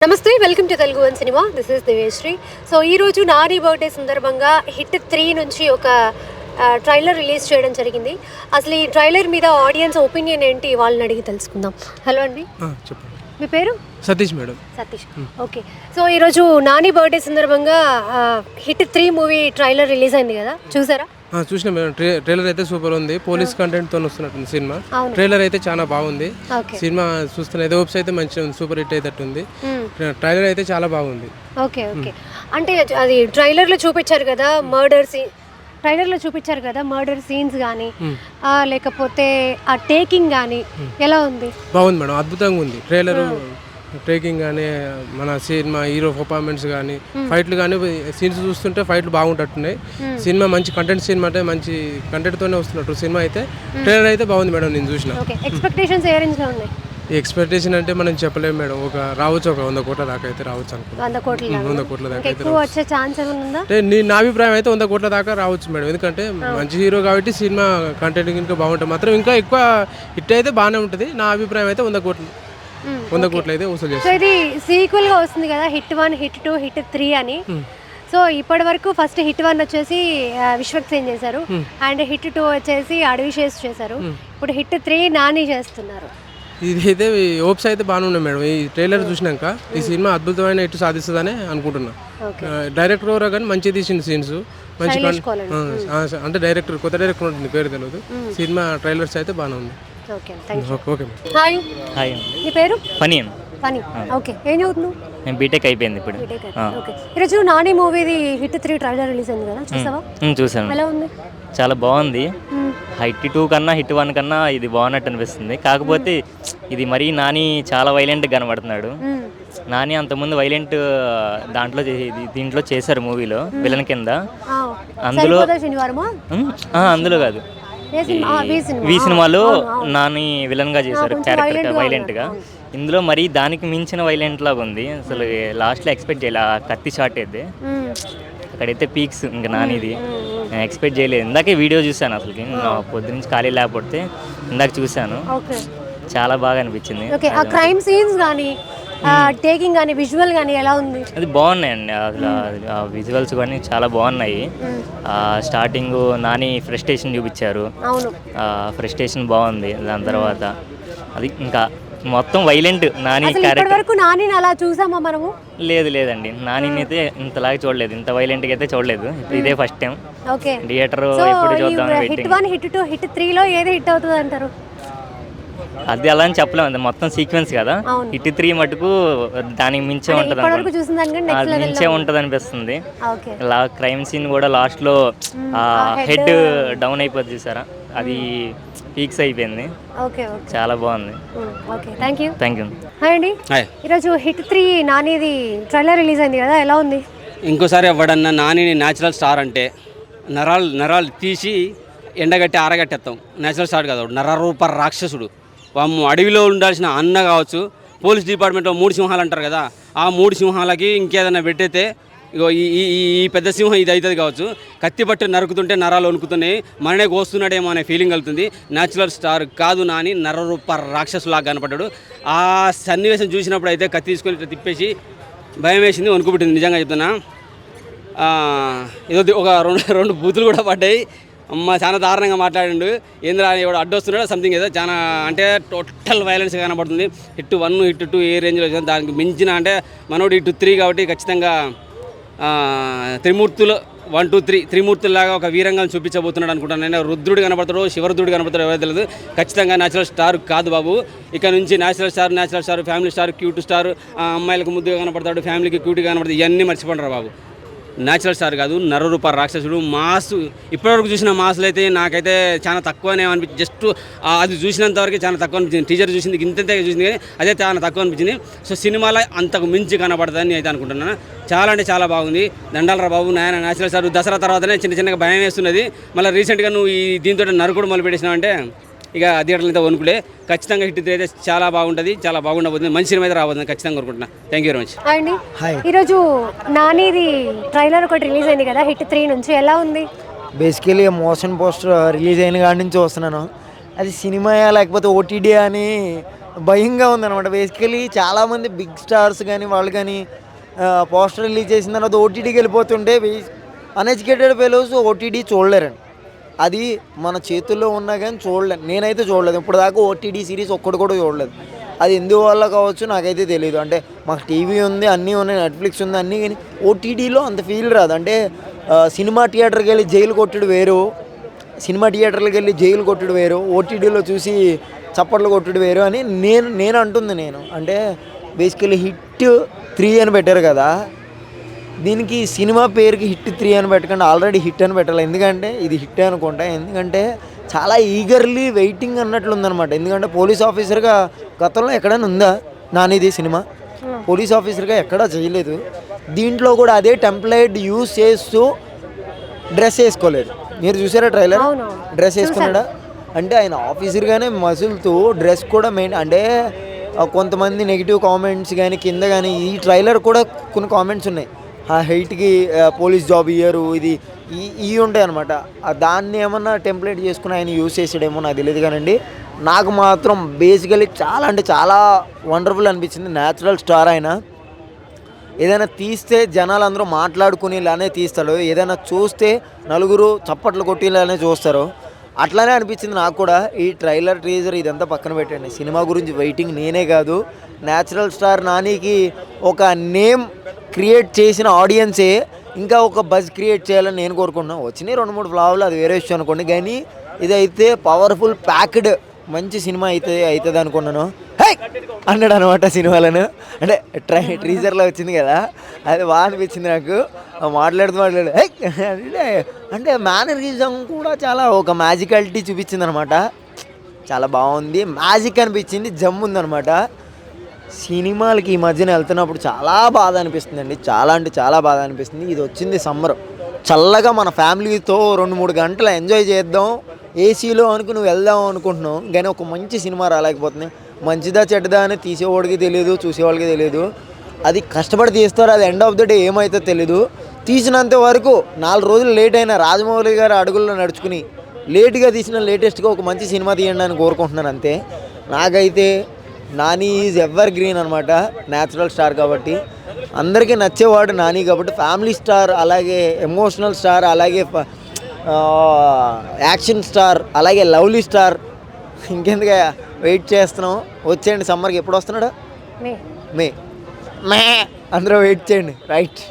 నమస్తే, welcome to Telugu one cinema. This is Divyasri. So ఈరోజు Nani birthday సందర్భంగా హిట్ 3 నుంచి ఒక ట్రైలర్ రిలీజ్ చేయడం జరిగింది. అసలు ఈ ట్రైలర్ మీద ఆడియన్స్ ఒపీనియన్ ఏంటి వాళ్ళని అడిగి తెలుసుకుందాం. హలో అండి, చెప్పండి. మీ పేరు? Satish madam. Satish. Okay. So ఈరోజు నాని బర్త్డే సందర్భంగా హిట్ 3 మూవీ ట్రైలర్ రిలీజ్ అయింది కదా, చూసారా? చూసిన మేడం. ట్రైలర్ అయితే సూపర్ ఉంది. పోలీస్ కంటెంట్ తో వస్తున్నట్టుంది సినిమా. ట్రైలర్ అయితే చాలా బాగుంది. సినిమా చూస్తున్న హోప్స్ అయితే మంచిగా ఉంది, సూపర్ హిట్ అయ్యేటట్టుంది. ట్రైలర్ అయితే చాలా బాగుంది. Okay okay. అంటే అది ట్రైలర్లో చూపించారు కదా మర్డర్ సీన్స్ కానీ లేకపోతే ఆ టేకింగ్ కానీ ఎలా ఉంది? బాగుంది మేడం, అద్భుతంగా ఉంది ట్రైలర్. టేకింగ్ కానీ మన సినిమా హీరో పర్ఫార్మెన్స్ కానీ ఫైట్లు కానీ సీన్స్ చూస్తుంటే ఫైట్లు బాగుంటట్టున్నాయి. సినిమా మంచి కంటెంట్, సినిమా అంటే మంచి కంటెంట్తోనే వస్తున్నట్టు సినిమా అయితే. ట్రైలర్ అయితే బాగుంది మేడం, నేను చూసిన. ఎక్స్పెక్టేషన్స్ ఏ రేంజ్లో ఉన్నాయి? ఎక్స్పెక్టేషన్ అంటే మనం చెప్పలేము మేడం. రావచ్చు ఒక 100 కోట్ల దాకా అయితే రావచ్చు అనుకుంటున్నాను. 100 కోట్ల దాకా అయితే వచ్చే ఛాన్స్ ఉందా? నా అభిప్రాయం అయితే 100 కోట్ల దాకా రావచ్చు మేడం. ఎందుకంటే మంచి హీరో కాబట్టి సినిమా కంటెంట్ ఇంకా బాగుంటుంది. మాత్రం ఇంకా ఎక్కువ హిట్ అయితే బాగానే ఉంటుంది. నా అభిప్రాయం అయితే 100 కోట్లు అయితే వసూలు చేస్తుంది. సో ఇది సీక్వెల్ గా వస్తుంది కదా, హిట్ 1, హిట్ 2, హిట్ 3 అని. సో ఇప్పటి వరకు ఫస్ట్ హిట్ 1 వచ్చేసి విశ్వక్సేన్ చేశారు, అండ్ హిట్ 2 వచ్చేసి అడవిశేష్ చేశారు. ఇప్పుడు హిట్ 3 నాని చేస్తున్నారు. ఇది అయితే హోప్స్ అయితే బాగానే ఉన్నాయి మేడం. ఈ ట్రైలర్ చూసినాక ఈ సినిమా అద్భుతమైన హిట్ సాధిస్తుందని అనుకుంటున్నా. డైరెక్టర్ ఎవరో కానీ మంచిగా తీసిన సీన్స్, మంచి అంటే డైరెక్టర్, కొత్త డైరెక్టర్ ఉంటుంది, పేరు తెలియదు. సినిమా ట్రైలర్స్ అయితే బాగానే ఉంది. హాయ్, నీ పేరు? ఫనీ. ఓకే, ఏం చదువుతున్నావు? నేను బీటెక్ అయిపోయింది ఇప్పుడు. ఈరోజు నాని మూవీది హిట్ 3 ట్రైలర్ రిలీజ్ అయింది కదా, చూసావా? చూసాను. ఎలా ఉంది? చాలా బాగుంది. హిట్ 2 కన్నా హిట్ 1 కన్నా ఇది బాగున్నట్టు అనిపిస్తుంది. కాకపోతే ఇది మరీ నాని చాలా వైలెంట్గా కనబడుతున్నాడు. నాని అంతకుముందు వైలెంట్ దీంట్లో చేశారు మూవీలో విలన్ కింద. అందులో కాదు, వి సినిమాలో నాని విలన్ గా చేశారు క్యారెక్టర్ వైలెంట్ గా. ఇందులో మరీ దానికి మించిన వైలెంట్ లాగా ఉంది. అసలు లాస్ట్ లో ఎక్స్పెక్ట్ చేయలే. కత్తి షాట్ అయితే అక్కడైతే పీక్స్ ఇంకా నానిది ఎక్స్పెక్ట్ చేయలేదు. ఇందాకే వీడియో చూసాను. అసలుకి పొద్దు నుంచి ఖాళీ లేకపోతే ఇందాక చూసాను. చాలా బాగా అనిపించింది. క్రైమ్ సీన్స్ కానీ టేకింగ్ కానీ విజువల్ కానీ ఎలా ఉంది? అది బాగున్నాయండి. అసలు విజువల్స్ కానీ చాలా బాగున్నాయి. స్టార్టింగ్ నాని ఫ్రస్ట్రేషన్ చూపించారు. ఫ్రస్ట్రేషన్ బాగుంది. దాని తర్వాత అది ఇంకా మొత్తం వైలెంట్ నాని క్యారెక్టర్. నానిని అలా చూసామా మనము? లేదండి, నానిని అయితే ఇంతలాగా చూడలేదు, ఇంత వైలెంట్ గా అయితే చూడలేదు. ఇదే ఫస్ట్ టైం థియేటర్ ఎప్పుడు చూద్దాం. హిట్ 1, హిట్ 2, హిట్ 3 లో ఏది హిట్ అవుతుంది అంటారు? అది అలా అని చెప్పలేము, మొత్తం సీక్వెన్స్ కదా. హిట్ 3 మటుకు దానికి మించే ఉంటుంది అనిపిస్తుంది. ఇలా క్రైమ్ సీన్ కూడా లాస్ట్ లో హెడ్ డౌన్ అయిపోతుంది చూసారా, అది పీక్స్ అయిపోయింది. చాలా బాగుంది. Thank you. హాయ్ అండి, ఈరోజు హిట్ 3 నానిది ట్రైలర్ రిలీజ్ అయింది కదా, ఎలా ఉంది? ఇంకోసారి ఎవడన్నా నానిని న్యాచురల్ స్టార్ అంటే నరాలు తీసి ఎండగట్టి ఆరగట్టేస్తాం. న్యాచురల్ స్టార్ కదా, నరరూప రాక్షసుడు. వాము అడవిలో ఉండాల్సిన అన్న కావచ్చు. పోలీస్ డిపార్ట్మెంట్లో 3 సింహాలు అంటారు కదా, ఆ 3 సింహాలకి ఇంకేదైనా పెట్టయితే ఇగో ఈ పెద్ద సింహం ఇది అవుతుంది కావచ్చు. కత్తి పట్టి నరుకుతుంటే నరాలు వణుకుతున్నాయి, మననే కోస్తున్నాడేమో అనే ఫీలింగ్ కలుగుతుంది. న్యాచురల్ స్టార్ కాదు నాని, నరరూప రాక్షసులాగా కనపడ్డాడు. ఆ సన్నివేశం చూసినప్పుడు అయితే కత్తి తీసుకొని ఇట్లా తిప్పేసి భయం వేసింది, వణుకుపుట్టింది. నిజంగా చెప్తున్నా. ఏదో ఒక రెండు బూతులు కూడా పడ్డాయి. అమ్మ చాలా దారుణంగా మాట్లాడిండు. ఏంద్రా ఎవడు అడ్డొస్తున్నాడు సంథింగ్, ఏదో చాలా అంటే టోటల్ వైలెన్స్ కనబడుతుంది. హిట్ 1, హిట్ 2 ఏ రేంజ్లో వచ్చింది, దానికి మించిన అంటే మనోడు హిట్ 3 కాబట్టి ఖచ్చితంగా త్రిమూర్తులు 1, 2, 3 త్రిమూర్తుల్లాగా ఒక వీరంగాన్ని చూపించబోతున్నాడు అనుకుంటాను నేను. రుద్రుడు కనబడతాడు, శివరుద్రుడు కనబడతాడు, ఎవరు తెలియదు. ఖచ్చితంగా న్యాచురల్ స్టార్ కాదు బాబు. ఇక్కడ నుంచి natural star, family star, cute star, అమ్మాయిలకు ముద్దుగా కనపడతాడు, ఫ్యామిలీకి క్యూట్గా కనపడతాడు. ఇవన్నీ మర్చిపోంటారు బాబు. న్యాచురల్ స్టార్ కాదు, నరరూప రాక్షసుడు. మాస్ ఇప్పటివరకు చూసిన మాసులు అయితే నాకైతే చాలా తక్కువనే అనిపించింది. జస్ట్ అది చూసినంత వరకు చాలా తక్కువ అనిపించింది. టీజర్ చూసింది ఇంతంతే చూసింది కానీ అదే చాలా తక్కువ అనిపించింది. సో సినిమాలో అంతకు మించి కనపడుతుందని అయితే అనుకుంటున్నాను. చాలా అంటే చాలా బాగుంది. దండాలరా బాబు నాయన. న్యాచురల్ స్టార్ దసరా తర్వాతనే చిన్నగా భయం వేస్తున్నది. మళ్ళీ రీసెంట్గా నువ్వు ఈ దీంతో నరుకుడు మొదలు పెట్టేసినావు అంటే ఇక థియేటర్లు అయితే వణుకులే. ఖచ్చితంగా హిట్ అయితే చాలా బాగుంటుంది, చాలా బాగుండబోతుంది. మంచి సినిమా అయితే రాబోతుంది ఖచ్చితంగా కోరుకుంటున్నా. Thank you very much. అండి, ఈరోజు నానిది ట్రైలర్ ఒకటి రిలీజ్ అయింది కదా హిట్ 3 నుంచి, ఎలా ఉంది? బేసికలీ మోషన్ పోస్టర్ రిలీజ్ అయిన కాడి నుంచి చూస్తున్నాను. అది సినిమాయా లేకపోతే ఓటీడీ అని భయంగా ఉందన్నమాట. బేసికలీ చాలామంది బిగ్ స్టార్స్ కానీ వాళ్ళు కానీ పోస్టర్ రిలీజ్ చేసిన తర్వాత ఓటీటీకి వెళ్ళిపోతుంటే అన్ఎడ్యుకేటెడ్ ఫెలోస్ ఓటీటీ చూడలేరండి. అది మన చేతుల్లో ఉన్నా కానీ చూడలేదు. నేనైతే చూడలేదు ఇప్పుడు దాకా ఓటీటీ సిరీస్ ఒక్కటి కూడా చూడలేదు. అది ఎందువల్ల కావచ్చు నాకైతే తెలియదు. అంటే మాకు టీవీ ఉంది, అన్నీ ఉన్నాయి, నెట్ఫ్లిక్స్ ఉంది, అన్నీ, కానీ ఓటీటీలో అంత ఫీల్ రాదు. అంటే సినిమా థియేటర్కి వెళ్ళి జైలు కొట్టుడు వేరు, సినిమా థియేటర్కి వెళ్ళి జైలు కొట్టుడు వేరు, ఓటీటీలో చూసి చప్పట్లు కొట్టుడు వేరు అని నేను అంటుంది. నేను అంటే బేసికలీ హిట్ 3 అని పెట్టారు కదా, దీనికి సినిమా పేరుకి హిట్ 3 అని పెట్టకుండా ఆల్రెడీ హిట్ అని పెట్టాలి. ఎందుకంటే ఇది హిట్ అనుకుంటా. ఎందుకంటే చాలా ఈగర్లీ వెయిటింగ్ అన్నట్లు ఉందన్నమాట. ఎందుకంటే పోలీస్ ఆఫీసర్గా గతంలో ఎక్కడైనా ఉందా నానిది సినిమా? పోలీస్ ఆఫీసర్గా ఎక్కడా చేయలేదు. దీంట్లో కూడా అదే టెంప్లెట్ యూజ్ చేస్తూ డ్రెస్ వేసుకోలేదు. మీరు చూసారా ట్రైలర్? డ్రెస్ వేసుకున్నాడా? అంటే ఆయన ఆఫీసర్గానే మసులుతూ డ్రెస్ కూడా మెయిన్. అంటే కొంతమంది నెగిటివ్ కామెంట్స్ కానీ కింద కానీ ఈ ట్రైలర్ కూడా కొన్ని కామెంట్స్ ఉన్నాయి. ఆ హైట్కి పోలీస్ జాబ్ ఇయ్యరు, ఇది ఇవి ఉంటాయి అనమాట. దాన్ని ఏమన్నా టెంప్లెట్ చేసుకుని ఆయన యూజ్ చేసాడేమో నాకు తెలియదు. కానండి నాకు మాత్రం బేసికలీ చాలా అంటే చాలా వండర్ఫుల్ అనిపించింది. న్యాచురల్ స్టార్ ఆయన. ఏదైనా తీస్తే జనాలు అందరూ మాట్లాడుకుని ఇలానే తీస్తాడు, ఏదైనా చూస్తే నలుగురు చప్పట్లు కొట్టి ఇలానే చూస్తారు. అట్లానే అనిపించింది నాకు కూడా. ఈ ట్రైలర్ టీజర్ ఇదంతా పక్కన పెట్టండి, సినిమా గురించి వెయిటింగ్ నేనే కాదు, న్యాచురల్ స్టార్ నానికి ఒక నేమ్ క్రియేట్ చేసిన ఆడియన్సే ఇంకా ఒక బజ్ క్రియేట్ చేయాలని నేను కోరుకుంటున్నాను. వచ్చినాయి 2-3 ఫ్లావులు, అది వేరే విషయం అనుకోండి. కానీ ఇదైతే పవర్ఫుల్ ప్యాక్డ్ మంచి సినిమా అవుతుంది అనుకున్నాను. హై అన్నాడు అనమాట సినిమాలను. అంటే టీజర్లో వచ్చింది కదా, అది బాగా అనిపించింది నాకు. మాట్లాడుతూ హై అంటే మేనరిజం కూడా చాలా ఒక మ్యాజికాలిటీ చూపించింది అనమాట. చాలా బాగుంది, మ్యాజిక్ అనిపించింది, జమ్ ఉందనమాట. సినిమాలకి ఈ మధ్యన వెళ్తున్నప్పుడు చాలా బాధ అనిపిస్తుందండి, చాలా అంటే చాలా బాధ అనిపిస్తుంది. ఇది వచ్చింది సమ్మర్, చల్లగా మన ఫ్యామిలీతో 2-3 గంటలు ఎంజాయ్ చేద్దాం ఏసీలో అనుకుని నువ్వు వెళ్దాం అనుకుంటున్నావు, కానీ ఒక మంచి సినిమా రాలేకపోతుంది. మంచిదా చెడ్డదా అని తీసేవాడికి తెలియదు, చూసేవాళ్ళకి తెలియదు. అది కష్టపడి తీస్తారు, అది ఎండ్ ఆఫ్ ద డే ఏమవుతుందో తెలీదు. తీసినంత వరకు 4 రోజులు లేట్ అయినా రాజమౌళి గారి అడుగుల్లో నడుచుకుని లేట్గా తీసిన లేటెస్ట్గా ఒక మంచి సినిమా తీయండి అని కోరుకుంటున్నాను అంతే. నాకైతే నాని ఈజ్ ఎవర్ గ్రీన్ అనమాట, న్యాచురల్ స్టార్ కాబట్టి అందరికీ నచ్చేవాడు నాని కాబట్టి. ఫ్యామిలీ స్టార్, అలాగే ఎమోషనల్ స్టార్, అలాగే యాక్షన్ స్టార్, అలాగే లవ్లీ స్టార్. ఇంకెందుకు వెయిట్ చేస్తున్నాం, వచ్చేయండి సమ్మర్కి. ఎప్పుడు వస్తున్నాడు? మే అందరూ వెయిట్ చేయండి. రైట్.